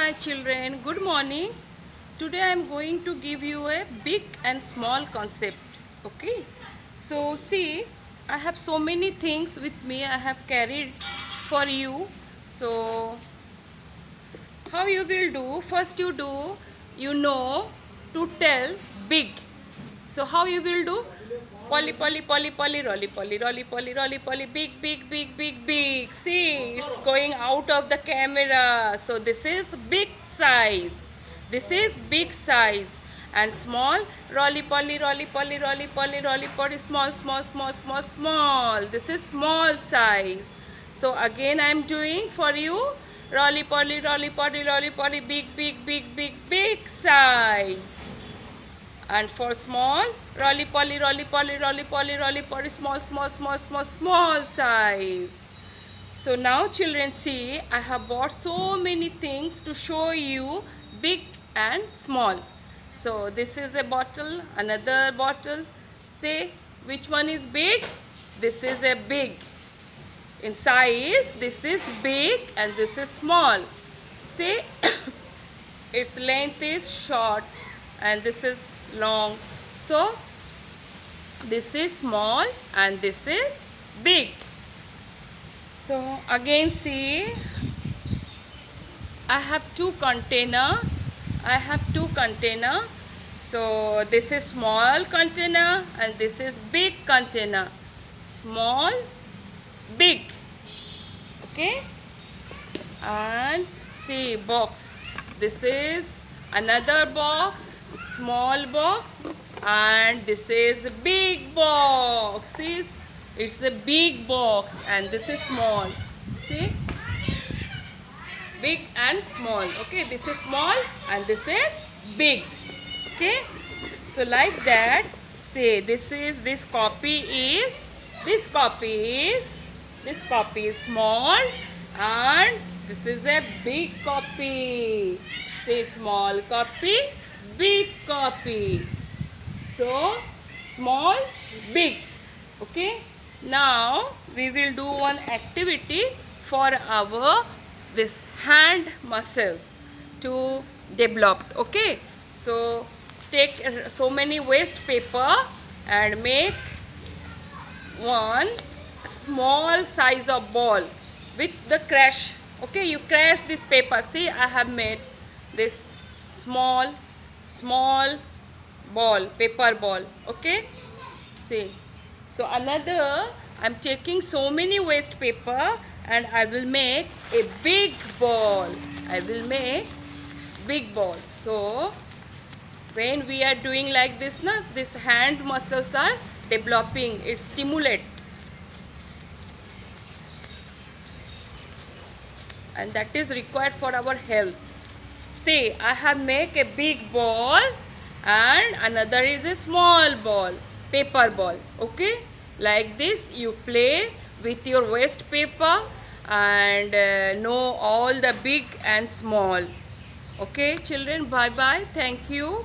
Hi children, good morning. Today I am going to give you a big and small concept. Okay, so see, I have so many things with me I have carried for you. So how you will do? First you know to tell big. So how you will do? Polly, polly, polly, polly, rolly, polly, rolly, polly, rolly, polly, big, big, big, big, big. See, it's going out of the camera. So this is big size. This is big size. And small, rolly, polly, rolly, polly, rolly, polly, rolly, polly, small, small, small, small, small. This is small size. So again I am doing for you rolly, polly, rolly, polly, rolly, polly, big, big, big, big, big size. And for small, rolly polly, rolly polly, rolly polly, rolly polly, small, small, small, small, small size. So now children see, I have bought so many things to show you big and small. So this is a bottle, another bottle. Say which one is big? This is a big. In size, this is big and this is small. See, its length is short and this is long. So this is small and this is big. So again see, I have two container. So this is small container and this is big container. Small, big. Okay, and see box. This is another box, small box, and this is a big box. See, it's a big box and this is small. See, big and small. Okay, this is small and this is big. Okay, so like that. Say this copy is small and this is a big copy. Say small copy, big copy. So small, big. Okay, now we will do one activity for our this hand muscles to develop. Okay, so take so many waste paper and make one small size of ball with the crash. Okay, you crash this paper. See, I have made this small ball, paper ball. Okay, see, so another, I'm taking so many waste paper and I will make a big ball. So when we are doing like this, this hand muscles are developing, it stimulates, and that is required for our health. See, I have make a big ball and another is a small ball, paper ball. Okay, like this you play with your waste paper and know all the big and small. Okay children, bye bye, thank you.